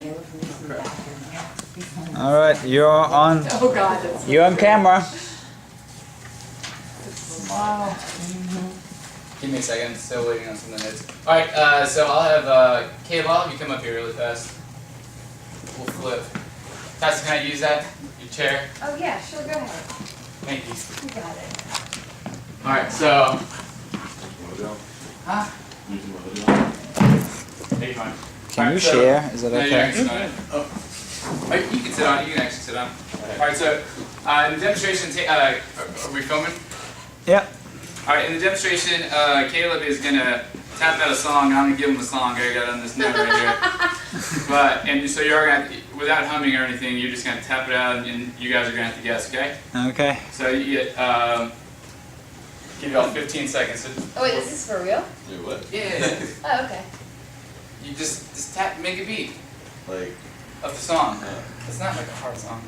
All right, you're on. Oh God, that's You're on camera. wow. Give me a second, still waiting on some of the notes. Alright, so I'll have Caleb, I'll have you come up here really fast. We'll flip. Tyson, can I use that? Your chair? Oh yeah, sure, go ahead. Thank you. You got it. Alright, so. Huh? Hey, fine. Can you share? Is that No, you okay? can sit on it. Oh, you can sit on it. You can actually sit on. Alright, so in the demonstration, are we filming? Yeah. Alright, in the demonstration, Caleb is going to tap out a song. I'm going to give him a song. I got on this note right here. So you're going to, without humming or anything, you're just going to tap it out and you guys are going to have to guess, okay? Okay. So you get, give you all 15 seconds. Oh wait, is this for real? Wait, what? Yeah. Oh, okay. You just tap, make a beat Like, of the song. It's not like a hard song.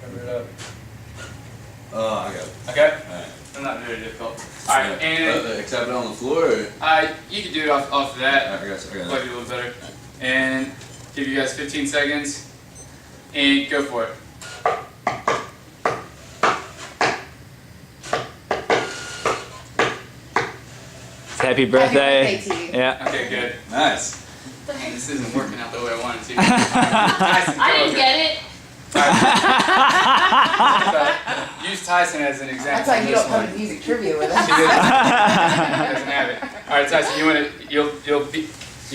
Cover it up. oh, I got it. Okay? Alright. It's not very difficult. Alright, and Except it on the floor, or? you can do it off of that. I got it. Plug it a little better. And give you guys 15 seconds. And go for it. Happy birthday. Happy birthday to you. Yeah. Okay, good. Nice. Man, this isn't working out the way I wanted to. Tyson, I didn't get it. Use Tyson as an example. That's why in you this don't come one. to music trivia with She us. doesn't have it. All right, Tyson, you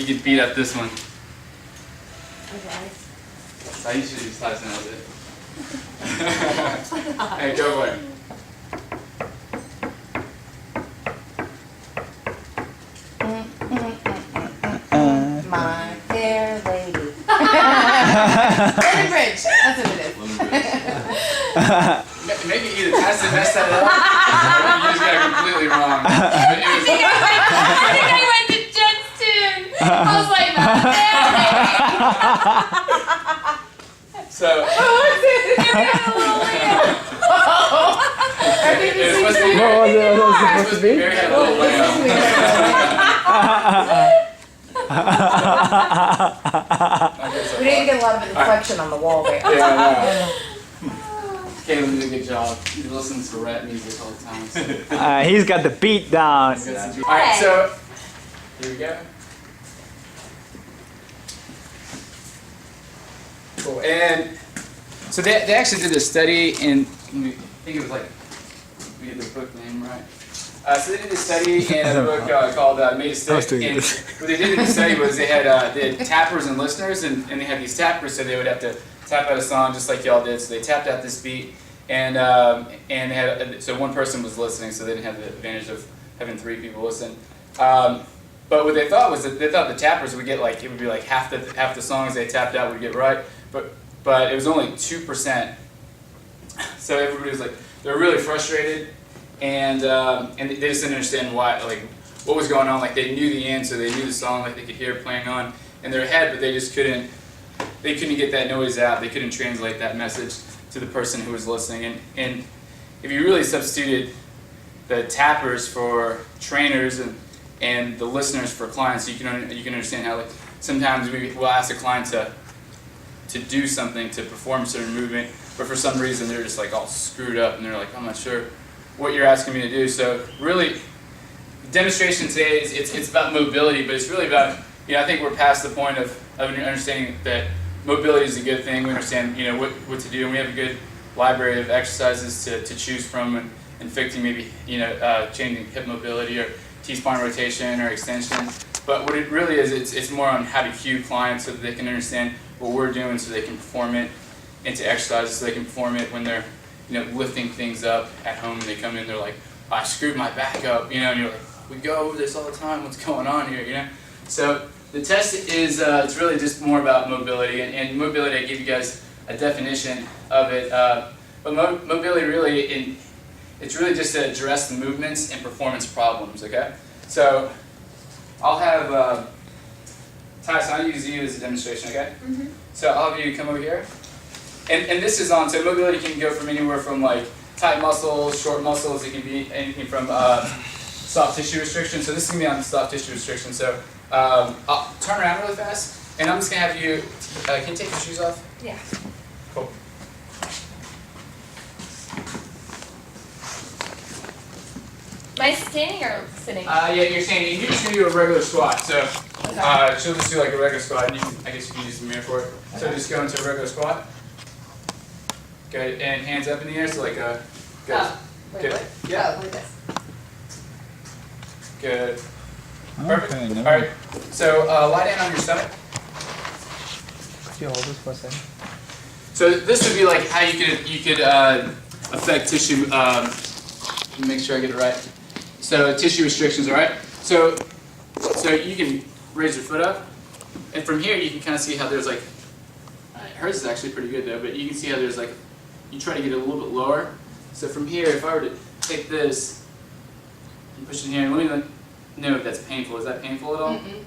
can beat up this one. Okay. So I usually use Tyson as it. Hey, go for it. My fair lady. Lemon Bridge. That's what it is. Lemon Bridge. Maybe either Tyson messed that up, or you just got it completely wrong. But it was, I think I went to Jen's tune. I was like, so a little weird. it was supposed to be. What was it supposed to be? Mary had a little lamb. We didn't get a lot of inflection on the wall there. Yeah, Caleb did a good job. He listens to rap music all the time. So. He's got the beat down. Alright, so here we go. Cool. And so they actually did a study in, I think it was like, we get the book name right. So they did a study in a book called Made a Stick. And what they did in the study was they had tappers and listeners, and they had these tappers, so they would have to tap out a song just like y'all did. So they tapped out this beat, and they had so one person was listening, so they didn't have the advantage of having 3 people listen. But what they thought was that they thought the tappers would get like, it would be like half the songs they tapped out would get right, but it was only 2%. So everybody was like, they were really frustrated. And they just didn't understand why, like, what was going on. Like, they knew the answer, they knew the song, like they could hear it playing on in their head, but they just couldn't get that noise out. They couldn't translate that message to the person who was listening. And if you really substituted the tappers for trainers and the listeners for clients, you can understand how, like, sometimes we'll ask a client to do something, to perform a certain movement, but for some reason they're just like all screwed up and they're like, I'm not sure what you're asking me to do. So really, the demonstration today it's about mobility, but it's really about, I think we're past the point of understanding that mobility is a good thing. We understand, what to do, and we have a good library of exercises to choose from and fixing maybe, changing hip mobility or T-spine rotation or extension. But what it really is, it's more on how to cue clients so that they can understand what we're doing, so they can perform it into exercises, so they can perform it when they're lifting things up at home. They come in, they're like, I screwed my back up, and you're like, we go over this all the time, what's going on here, So the test is, it's really just more about mobility, and mobility, I give you guys a definition of it, but mobility really, it's really just to address the movements and performance problems, okay? So I'll have, Tyson, I'll use you as a demonstration, okay? Mm-hmm. So I'll have you come over here. And this is on, so mobility can go from anywhere from like tight muscles, short muscles, it can be anything from soft tissue restriction. So this is going to be on soft tissue restriction. So I'll turn around really fast. And I'm just gonna have you. Can you take your shoes off? Yeah. Cool. Am I standing or sitting? Yeah, you're standing. You're just gonna do a regular squat. So she'll just do like a regular squat. And you can, I guess you can use the mirror for it. So just go into a regular squat. Good. And hands up in the air. So like a. Good. Oh, wait, Good. what? Yeah. Oh, like this. Good. Perfect. Okay, All never right. So lie down on your stomach. Could you hold this for a second? So this would be like how you could affect tissue. Let me make sure I get it right. So tissue restrictions, all right? So you can raise your foot up, and from here you can kind of see how there's like. Hers is actually pretty good though, but you can see how there's like. You try to get it a little bit lower. So from here, if I were to take this and push it in here, and let me know if that's painful. Is that painful at all? Mm-mm.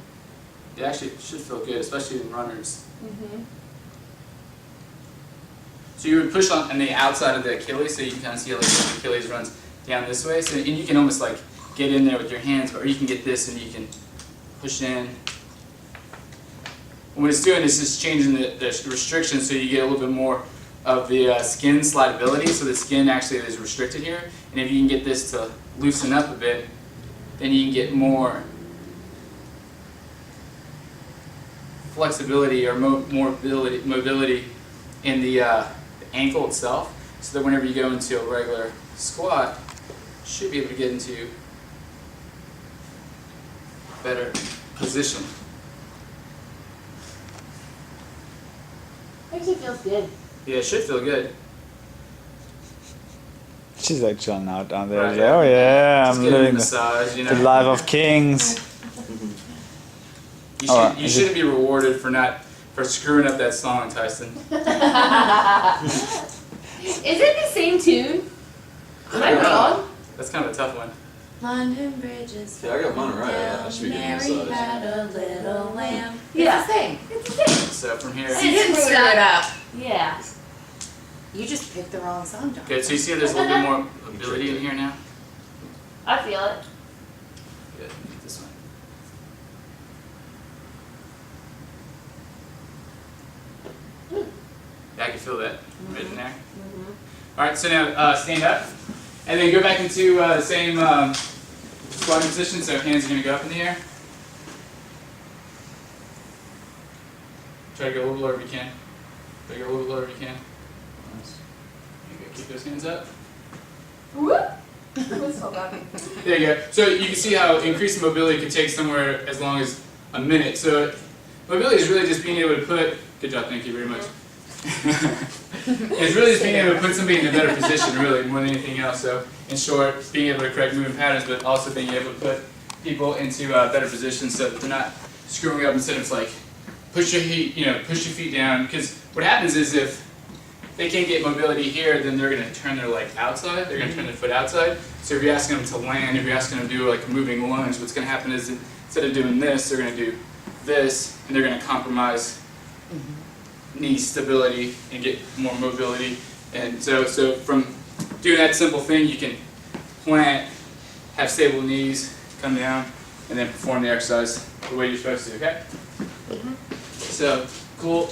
It actually should feel good, especially in runners. Mm-hmm. So you would push on the outside of the Achilles, so you can kind of see how like, the Achilles runs down this way. So and you can almost like get in there with your hands, or you can get this and you can push in. And what it's doing is just changing the restriction, so you get a little bit more of the skin slidability. So the skin actually is restricted here, and if you can get this to loosen up a bit, then you can get more flexibility or more mobility in the ankle itself, so that whenever you go into a regular squat, you should be able to get into a better position. Actually feels good. Yeah, it should feel good. She's like chilling out down there. Right. She's like, oh yeah, Just I'm get a living massage, you the know. life of kings. You, Alright, you shouldn't be rewarded for screwing up that song, Tyson. Is it the same tune? Am I wrong? That's kind of a tough one. London Bridges. Yeah, I got mine right. I should be getting massage. had a little lamb. Yeah. It's the same. It's the same. So from here, You didn't screw it up. Yeah. You just picked the wrong song, John. good. So you see how there's a little bit more ability in here now. I feel it. Good. This one. Yeah, I can feel that right in there. All right, so now stand up, and then go back into the same squatting position. So hands are going to go up in the air. Try to go a little lower if you can. Try to go a little lower if you can. You go. Keep those hands up. Whoop. Let's hold on. There you go. So you can see how increasing mobility can take somewhere as long as a minute. So mobility is really just being able to put. Good job. Thank you very much. It's really just being able to put somebody in a better position, really, more than anything else. So, in short, being able to correct movement patterns, but also being able to put people into better positions so that they're not screwing up. Instead of like push your feet down. Because what happens is if they can't get mobility here, then they're going to turn their leg outside. They're going to turn their foot outside. So if you're asking them to land, if you're asking them to do like a moving lunge, what's going to happen is instead of doing this, they're going to do this, and they're going to compromise knee stability and get more mobility. And so from doing that simple thing, you can plant, have stable knees, come down, and then perform the exercise the way you're supposed to, okay? So, cool.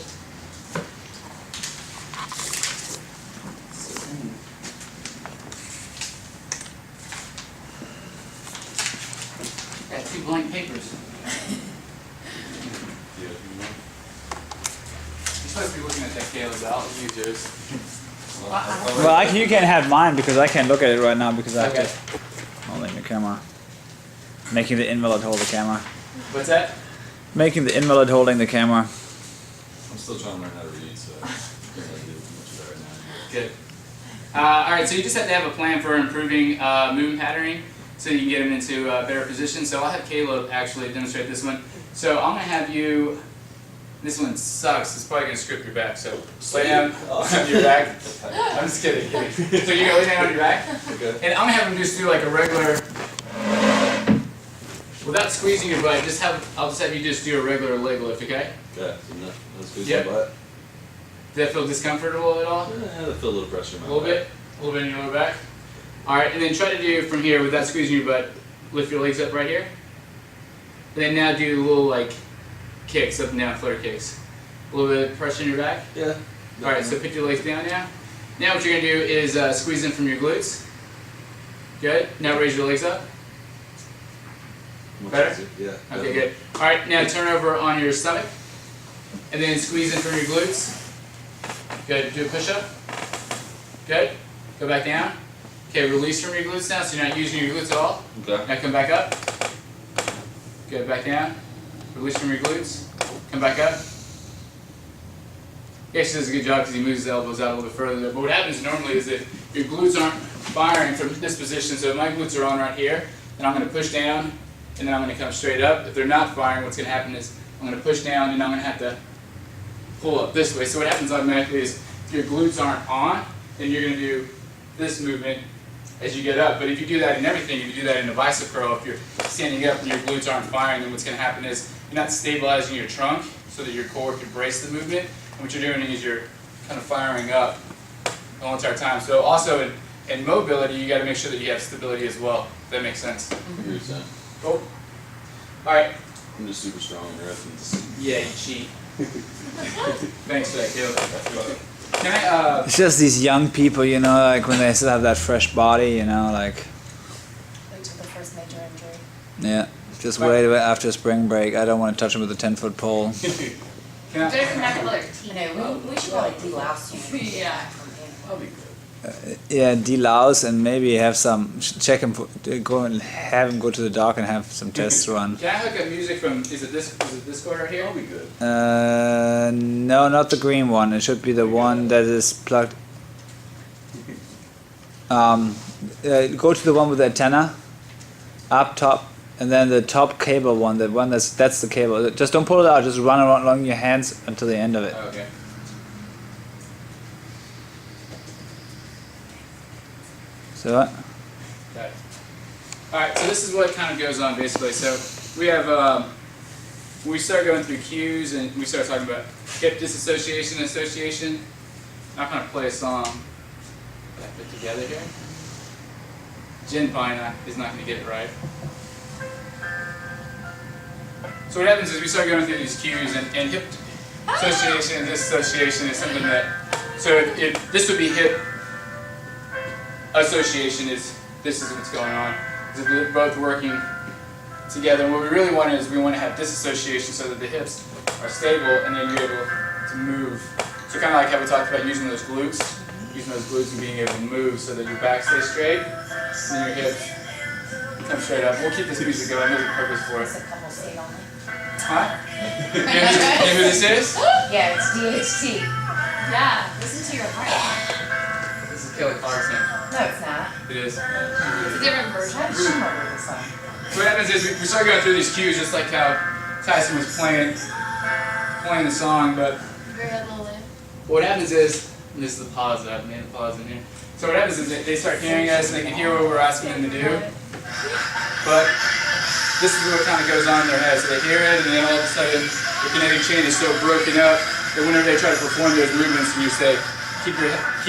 Got 2 blank papers. You're supposed to be looking at that Caleb, but I'll use yours. Well, you can have mine because I can't look at it right now because I have Okay. to holding the camera. Making the invalid hold the camera. What's that? Making the invalid holding the camera. I'm still trying to learn how to read, so I can't really do much of that right now. Good. Alright, so you just have to have a plan for improving movement patterning so you can get them into better positions. So I'll have Caleb actually demonstrate this one. So I'm going to have you, this one sucks, it's probably going to script your back, so lay down on your back. I'm just kidding. So you're going to lay down on your back, Okay. and I'm going to have him just do like a regular, without squeezing your butt, I'll just have you just do a regular leg lift, okay? Okay. So no squeeze Yep. my butt. Does that feel discomfortable at all? Yeah, I feel a little pressure in my A little back. bit in your lower back. Alright, and then try to do from here without squeezing your butt. Lift your legs up right here. And then now do a little like kicks, up and down flutter kicks. A little bit of pressure in your back. Yeah. All right, so put your legs down now. Now what you're gonna do is squeeze in from your glutes. Good. Now raise your legs up. Better? Yeah. Okay, good. All right, now turn over on your stomach, and then squeeze in from your glutes. Good. Do a push-up. Good. Go back down. Okay, release from your glutes now, so you're not using your glutes at all. Okay. Now come back up. Good. Back down. Release from your glutes. Come back up. He actually does a good job because he moves his elbows out a little bit further there. But what happens normally is that your glutes aren't firing from this position. So if my glutes are on right here, then I'm going to push down, and then I'm going to come straight up. If they're not firing, what's going to happen is I'm going to push down, and I'm going to have to pull up this way. So what happens automatically is if your glutes aren't on, then you're going to do this movement as you get up. But if you do that in everything, if you do that in a bicep curl, if you're standing up and your glutes aren't firing, then what's going to happen is you're not stabilizing your trunk so that your core can brace the movement. And what you're doing is you're kind of firing up the whole entire time. So also in mobility, you got to make sure that you have stability as well. If that makes sense. Percent. Oh. All right. I'm just super strong in reference. Yeah, you cheat. Thanks for that, Caleb. Can I, It's just these young people, you know, like when they still have that fresh body, you know, like, Wait till the first major injury. yeah, just wait after spring break. I don't want to touch them with a 10-foot pole. can I, Better come back with all your teeth. I know, we should probably delouse you. Yeah. I'll be good. Yeah, delouse and maybe have some, check him, go and have him go to the doc and have some tests run. Can I hook up music from, is it this cord right here? I'll be good. No, not the green one. It should be the one that is plugged. Go to the one with the antenna, up top, and then the top cable one. The one that's the cable. Just don't pull it out. Just run along your hands until the end of it. Okay. So what? Okay. All right, so this is what kind of goes on basically. So we have, when we start going through cues and we start talking about hip disassociation and association, I'm not going to play a song that I put together here. Jen probably is not going to get it right. So what happens is we start going through these cues, and hip association and disassociation is something that, so this would be hip association, this is what's going on. They're both working together, and what we really want is we want to have disassociation so that the hips are stable and then you're able to move. So kind of like how we talked about using those glutes and being able to move so that your back stays straight and then your hips come straight up. We'll keep this music going, there's a purpose for It's it. a couple state only. Huh? You know who this is? Yeah, it's DHT. Yeah, listen to your heart. This is Kelly Clarkson. No, it's not. It is. It's a different version. I just remember this song. So what happens is we start going through these cues just like how Tyson was playing the song, but Your head a little in. what happens is, and this is the pause, I've made a pause in here. So what happens is they start hearing us and they can hear what we're asking them to do, but this is what kind of goes on in their head. So they hear it and then all of a sudden the kinetic chain is so broken up that whenever they try to perform those movements and you say, keep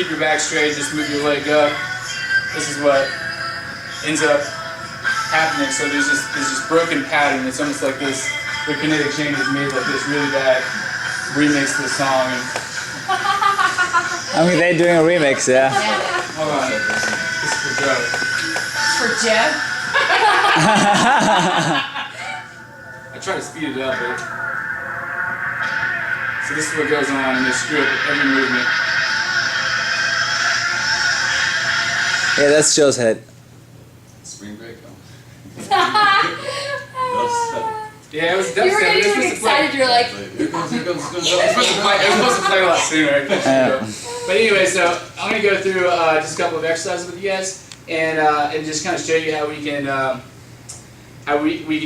your back straight, just move your leg up, this is what ends up happening. So there's this broken pattern. It's almost like the kinetic chain is made like this really bad remix to the song. And I mean, they're doing a remix, yeah. hold on, this is for Joe. For Jeff? I try to speed it up, but so this is what goes on in this strip, every movement. Yeah, that's Joe's head. Spring break. Yeah, it was You were dubstep. getting It was really supposed to play. excited. You're like, Here comes, here comes, here comes. It was supposed to play a lot sooner. But anyway, so I'm gonna go through just a couple of exercises with you guys, and just kind of show you how we can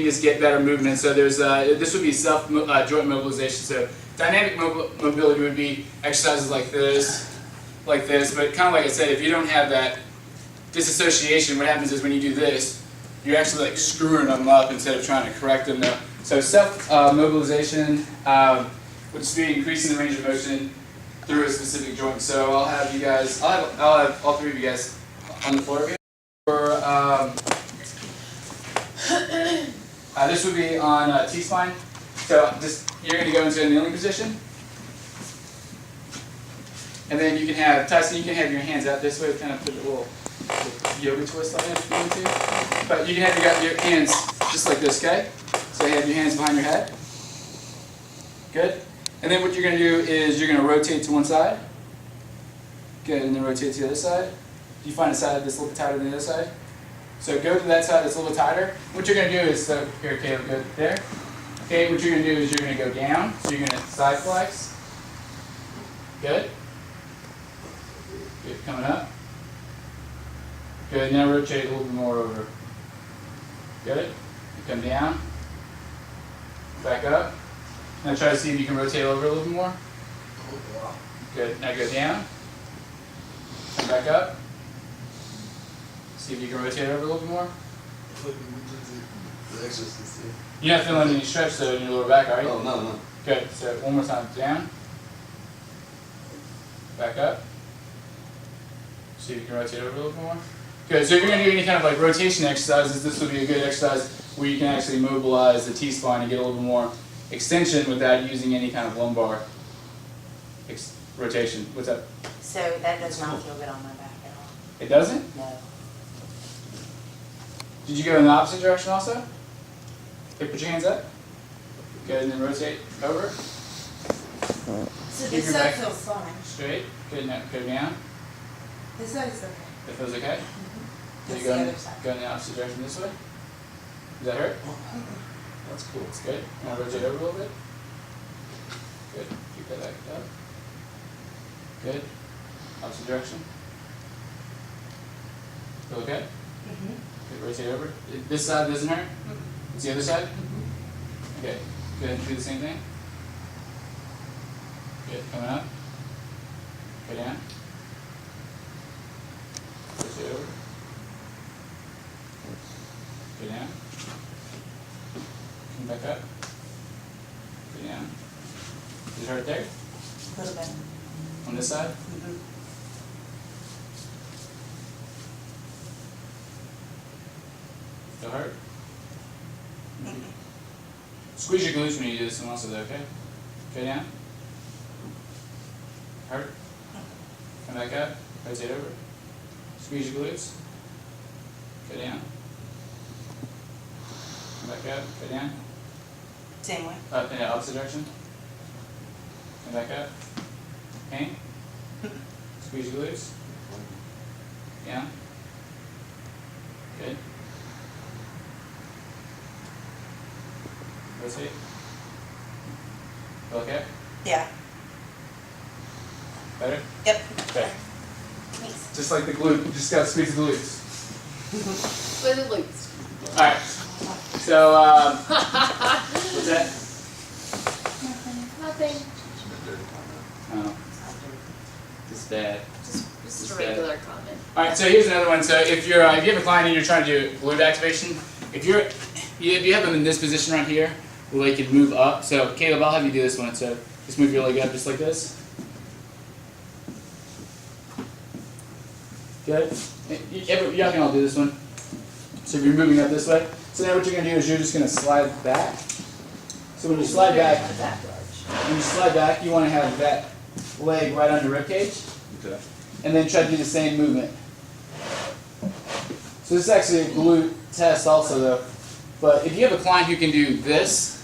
just get better movement. So there's this would be self joint mobilization. So dynamic mobility would be exercises like this. But kind of like I said, if you don't have that disassociation, what happens is when you do this, you're actually like screwing them up instead of trying to correct them. So self mobilization would just be increasing the range of motion through a specific joint. So I'll have you guys, I'll have all three of you guys on the floor again. This would be on T-spine. So So just you're going to go into a kneeling position. And then you can have, Tyson, you can have your hands out this way, kind of put a little yoga twist on it if you want to. But you can have your hands just like this, okay? So you have your hands behind your head. Good. And then what you're going to do is you're going to rotate to one side. Good, and then rotate to the other side. You find a side that's a little bit tighter than the other side. So go to that side that's a little bit tighter. What you're going to do is, so here, Caleb, go there. Okay, what you're going to do is you're going to go down. So you're going to side flex. Good. Good, coming up. Good, now rotate a little bit more over. Good. You come down. Back up. Now try to see if you can rotate over a little bit more. Good, now go down. Come back up. See if you can rotate over a little bit more. You're not feeling any stretch though in your lower back, are you? Oh, no. Good, so one more time, down. Back up. See if you can rotate over a little bit more. Good, so if you're going to do any kind of like rotation exercises, this would be a good exercise where you can actually mobilize the T-spine and get a little bit more extension without using any kind of lumbar rotation. What's up? So that does not feel good on my back at all. It doesn't? No. Did you go in the opposite direction also? Okay, put your hands up. Good, and then rotate over. So Keep this your side back feels fine. straight. Good, now go down. This side is okay. That feels okay? So That's you go the in, other side. go in the opposite direction this way. Does that hurt? That's cool. It's good. Now rotate over a little bit. Good. Keep that back up. Good. Opposite direction. Feel okay? Good. Rotate over. This side doesn't hurt? It's the other side? Okay. Go ahead and do the same thing. Good. Coming up. Go down. Rotate over. Go down. Come back up. Go down. Does it hurt there? A little bit. On this side? Still hurt? Squeeze your glutes when you do this one also, though, okay? Go down. Hurt? Come back up. Rotate over. Squeeze your glutes. Go down. Come back up. Go down. Same way. Up in the opposite direction. Come back up. Pain. Squeeze your glutes. Down. Good. Rotate. Feel okay? Yeah. Better? Yep. Okay. Thanks. Just like the glute, you just gotta squeeze the glutes. With the glutes. Alright. So, what's that? Nothing. Oh. Just bad. Just a regular comment. Alright, so here's another one. So if you have a client and you're trying to do glute activation, if you have them in this position right here, where they could move up. So Caleb, I'll have you do this one. So just move your leg up just like this. Good. Y'all can all do this one. So if you're moving up this way. So now what you're going to do is you're just going to slide back. So when you slide back, you want to have that leg right on your rib cage. Okay. And then try to do the same movement. So this is actually a glute test also though. But if you have a client who can do this,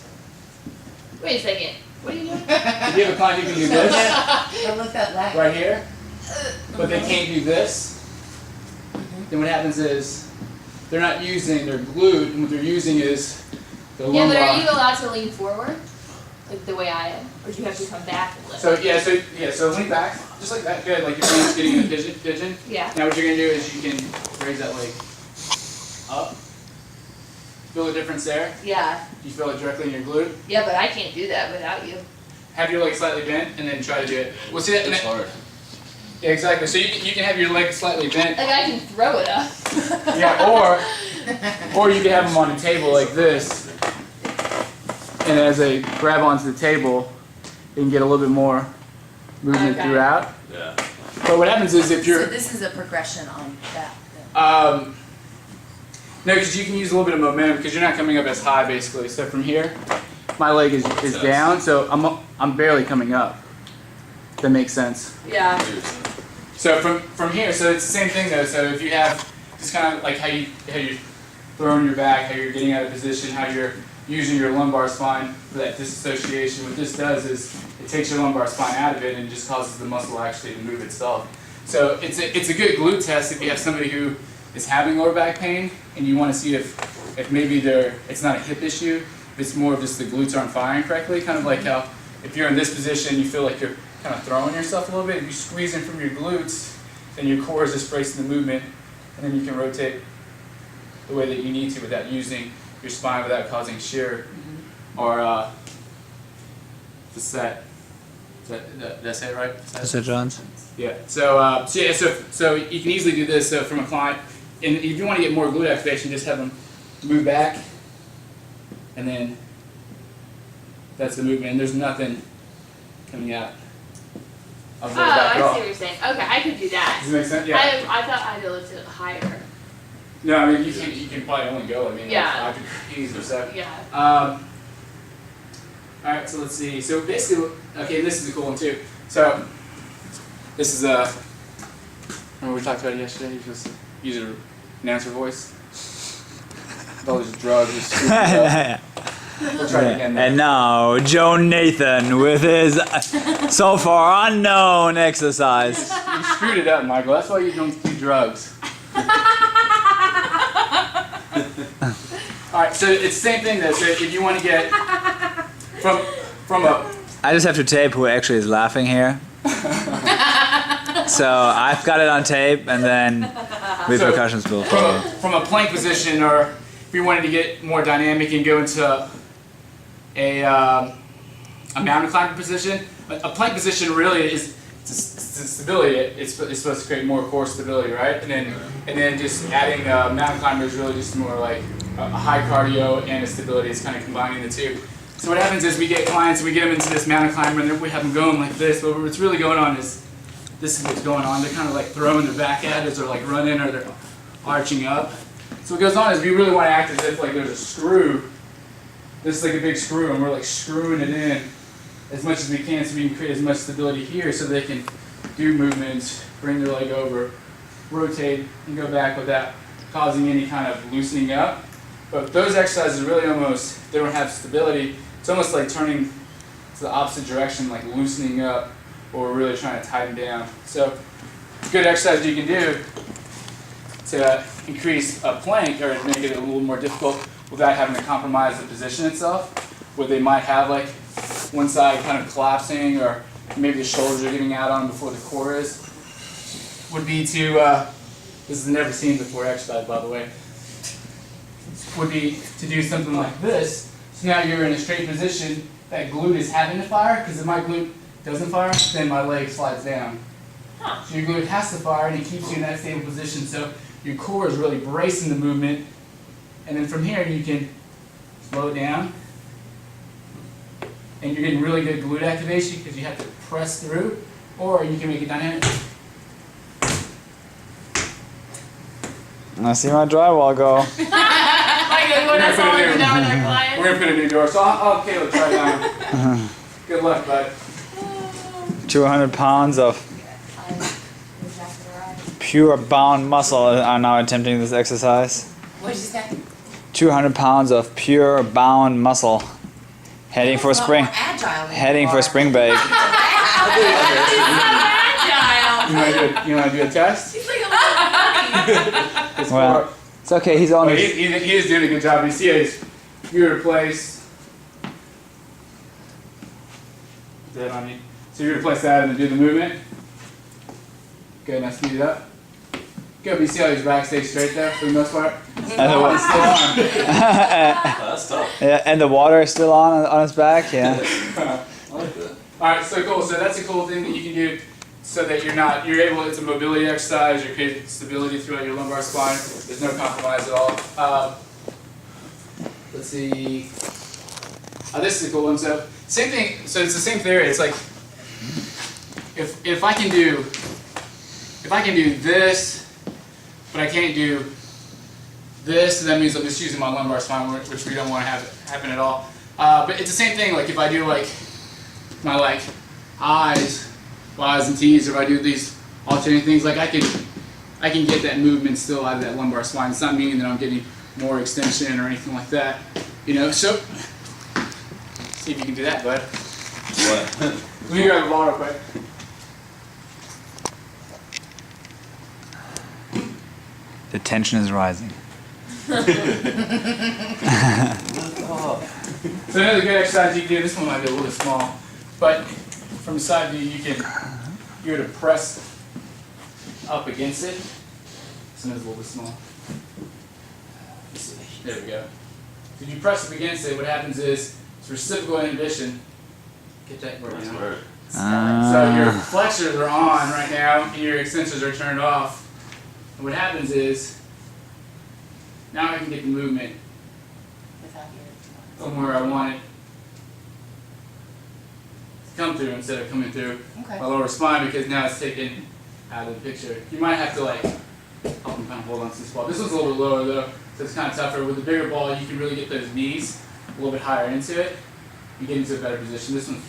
Wait a second. What are you doing? if you have a client who can do this Don't lift that leg. right here, but they can't do this, then what happens is they're not using their glute, and what they're using is the Yeah, lumbar. but are you allowed to lean forward? Like the way I am? Or do you have to come back and lift? So lean back, just like that. Good, like your hand's getting in a pigeon. Yeah. Now what you're gonna do is you can raise that leg up. Feel the difference there? Yeah. You feel it directly in your glute. Yeah, but I can't do that without you. Have your leg slightly bent, and then try to do it. Well, see that? It's hard. Yeah, exactly. So you can have your leg slightly bent. Like I can throw it up. Yeah, or you can have them on a table like this, and as they grab onto the table, you can get a little bit more movement Okay. throughout. Yeah. But what happens is if So you're this is a progression on that. no, because you can use a little bit of momentum because you're not coming up as high basically. So from here, my leg is down, so I'm barely coming up. If that makes sense. Yeah. So from here, so it's the same thing though. So if you have just kind of like how you're throwing your back, how you're getting out of position, how you're using your lumbar spine for that disassociation, what this does is it takes your lumbar spine out of it and just causes the muscle actually to move itself. So it's a good glute test if you have somebody who is having lower back pain and you want to see if maybe it's not a hip issue, it's more of just the glutes aren't firing correctly. Kind of like how if you're in this position, you feel like you're kind of throwing yourself a little bit. If you squeeze in from your glutes, then your core is just bracing the movement, and then you can rotate the way that you need to without using your spine, without causing shear or facet. Did I say it right? Mr. Jones? Yeah. So you can easily do this. So from a client, and if you want to get more glute activation, just have them move back, and then that's the movement. And there's nothing coming out of the Oh, back at I all. see what you're saying. Okay, I could do that. Does it make sense? Yeah. I thought I had to lift it higher. No, I mean you can probably only go. I mean, Yeah. like 5 degrees or so. Yeah. All right, so let's see. So basically, okay, this is a cool one too. So this is remember we talked about it yesterday? You just use an announcer voice. All those drugs. Just screwed it up. We'll try it again. And now, Joe Nathan with his so far unknown exercise. You screwed it up, Michael. That's why you don't do drugs. All right, so it's the same thing though. So if you want to get from a I just have to tape who actually is laughing here. So I've got it on tape, and then repercussions will follow. from a plank position, or if you wanted to get more dynamic and go into a mountain climbing position, a plank position really is it's stability. It's supposed to create more core stability, right? And then just adding mountain climber is really just more like a high cardio and a stability. It's kind of combining the two. So what happens is we get clients, we get them into this mountain climber, and then we have them going like this. But what's really going on is this is what's going on. They're kind of like throwing their back at us, or like running, or they're arching up. So what goes on is we really want to act as if like there's a screw. This is like a big screw, and we're like screwing it in as much as we can, so we can create as much stability here, so they can do movements, bring their leg over, rotate, and go back without causing any kind of loosening up. But those exercises really almost, they don't have stability. It's almost like turning to the opposite direction, like loosening up, or really trying to tighten down. So good exercise you can do to increase a plank or make it a little more difficult without having to compromise the position itself, where they might have like one side kind of collapsing, or maybe the shoulders are getting out on before the core is, would be to, this is a never seen before exercise by the way, would be to do something like this. So now you're in a straight position, that glute is having to fire, because if my glute doesn't fire, then my leg slides down. So your glute has to fire, and it keeps you in that stable position, so your core is really bracing the movement, and then from here you can slow it down, and you're getting really good glute activation because you have to press through, or you can make it dynamic. I see my drywall go. Like when I saw them down with their clients. We're gonna put a new door, so I'll Caleb try it out. Good luck, bud. 200 pounds of pure bound muscle are now attempting this exercise. What'd you say? 200 pounds of pure bound muscle. Heading for spring. Heading for spring break. Agile. You wanna do a test? He's like a little bunny. It's Well, it's okay. He's on. he is doing a good job. You see his you replace that on you. So you replace that and then do the movement. Good, now speed it up. Good, but you see how he's back stays straight there for the most part? And the, It's still on. That's tough. yeah, and the water is still on his back. Yeah. I like that. Alright, so cool. So that's a cool thing that you can do so that you're able, it's a mobility exercise, you're creating stability throughout your lumbar spine. There's no compromise at all. Let's see. This is a cool one. So same thing, so it's the same theory. It's like if I can do this, but I can't do this, that means I'm just using my lumbar spine, which we don't want to have happen at all. But it's the same thing. Like if I do like my like I's, Y's, and T's, or if I do these alternating things, like I can get that movement still out of that lumbar spine. It's not meaning that I'm getting more extension or anything like that. You know. So see if you can do that, bud. What? Let me grab a ball real quick. The tension is rising. So another good exercise you can do, this one might be a little bit small, but from the side view you're to press up against it. This one is a little bit small. There we go. So if you press up against it, what happens is it's reciprocal inhibition. Get that word Nice down. word. So your flexors are on right now and your extensors are turned off. And what happens is now I can get the movement Without your. from where I want it to come through instead of coming through Okay. my lower spine, because now it's taken out of the picture. You might have to like help them kind of hold on to this ball. This one's a little bit lower though, so it's kind of tougher. With the bigger ball, you can really get those knees a little bit higher into it. You get into a better position. This one,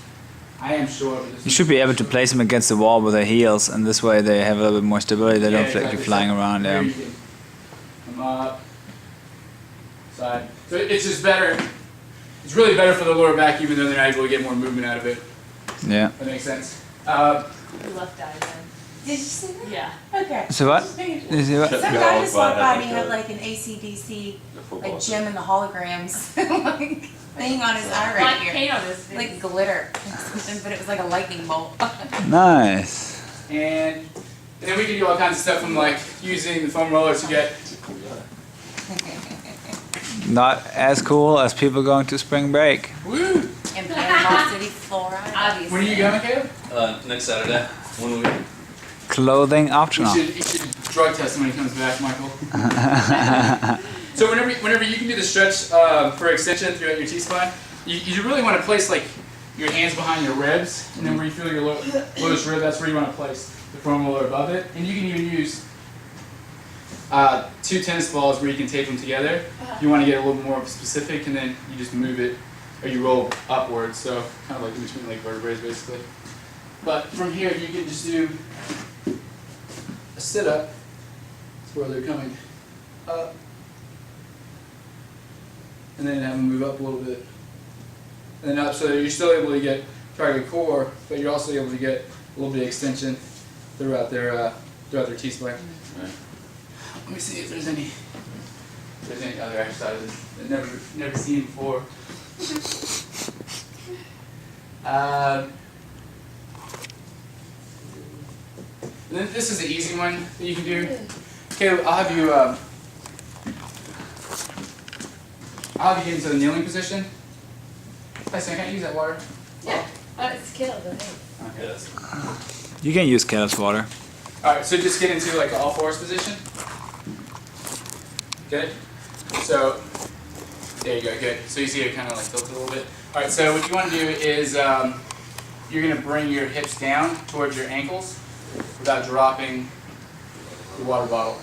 I am short, but this You should be able to place them against the wall with their heels, and this way they have a little bit more stability. They don't feel like you're flying around. There Yeah. you can come up, side. So it's just better. It's really better for the lower back, even though they're not able to get more movement out of it. Yeah. That makes sense. Left diagram. Did you see that? Yeah. Okay. So what? Just making sure. You see what? Some Yeah, guy just walked by like me and a- had like an ACDC The football like gym in the holograms like thing on his eye Black right here. paint on his face. Like glitter or something, but it was like a lightning bolt. Nice. And then we can do all kinds of stuff from like using the foam roller to get. Not as cool as people going to spring break. Woo! In Panama City, Florida. Obviously. When are you going, Caleb? Next Saturday, 1 week. Clothing You optional. should drug test him when he comes back, Michael. So whenever you can do the stretch for extension throughout your T-spine, you really want to place like your hands behind your ribs, and then where you feel your lowest rib, that's where you want to place the foam roller above it. And you can even use 2 tennis balls where you can tape them together. If you want to get a little more specific, and then you just move it, or you roll upwards, so kind of like in between like vertebrae basically. But from here, you can just do a sit-up. That's where they're coming up. And then have them move up a little bit. And then up, so you're still able to get target core, but you're also able to get a little bit of extension throughout their T-spine. Right. Let me see if there's any other exercises that never seen before. And then this is an easy one that you can do. Caleb, I'll have you get into the kneeling position. Tyson, can I use that water? Yeah. It's killed. Go ahead. Okay. Yes. You can use Caleb's water. Alright, so just get into like an all fours position. Good? So, there you go, good. So you see it kind of like tilted a little bit. Alright, so what you want to do is you're going to bring your hips down towards your ankles without dropping the water bottle.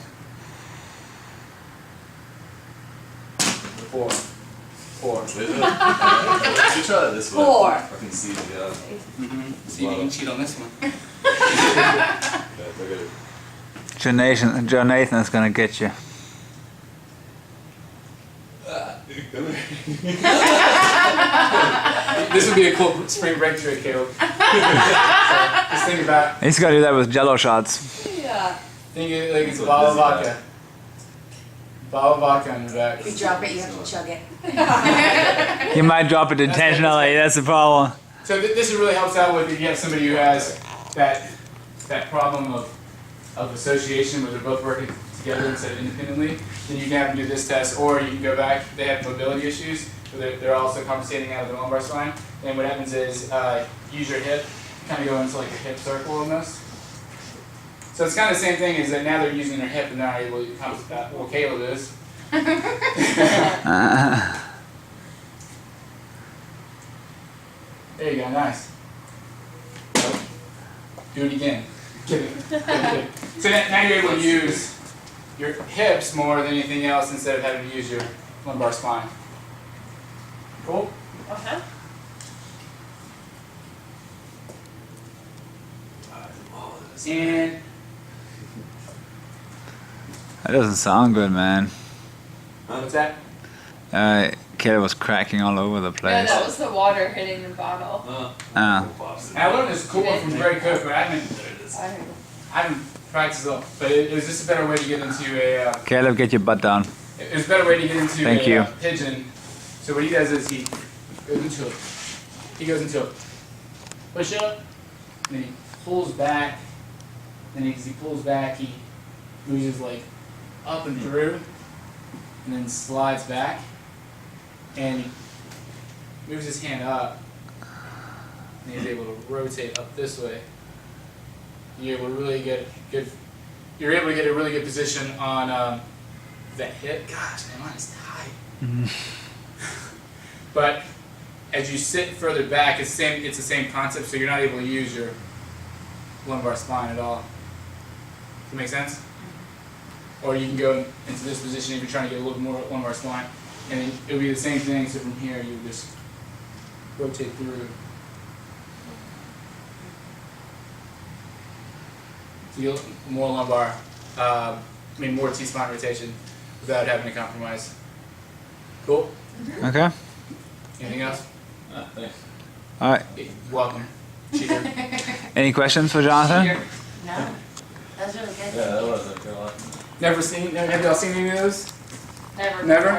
4. 4. Is it? You try that this way. Four. I can see the Mm-hmm. See if you can cheat on this one. look at it. Jonathan is gonna get you. This would be a cool spring break trick, Caleb. So, just think about, He's gonna do that with Jello shots. Yeah. think it like it's a That's what bottle of this is vodka. Bottle of vodka on your back. If you drop it, you have to chug it. You might drop it intentionally. That's the problem. So this really helps out with if you have somebody who has that problem of association where they're both working together instead of independently. Then you can have them do this test, or you can go back. They have mobility issues, so they're also compensating out of the lumbar spine. And what happens is use your hip, kind of go into like a hip circle almost. So it's kind of the same thing, is that now they're using their hip and they're not able to compensate. Well, Caleb is. There you go, nice. Do it again. Kidding. Kidding. So now you're able to use your hips more than anything else instead of having to use your lumbar spine. Cool? Uh-huh. And That doesn't sound good, man. what's that? Caleb was cracking all over the No, place. that was the water hitting the bottle. Ah. I learned this cool one from Greg Cook, but I haven't practiced it, but it was just a better way to get into a. Caleb, get your butt down. It was a better way to get into Thank you. Pigeon. So what he does is he goes into a push up, then he pulls back, then as he pulls back, he moves his leg up and through, and then slides back, and he moves his hand up, and he's able to rotate up this way. You're able to really get good. You're able to get a really good position on that hip. Gosh, man, mine is tight. But as you sit further back, it's the same concept. So you're not able to use your lumbar spine at all. Does that make sense? Or you can go into this position if you're trying to get a little more lumbar spine, and then it would be the same thing. So from here, you would just rotate through. So you get more lumbar, more T-spine rotation without having to compromise. Cool? Okay. Anything else? Thanks. All right. You're welcome. Cheater. Any questions for Jonathan? Cheater. No, that's really good. Yeah, that was like a lot. Have y'all seen any of those? Never. Never?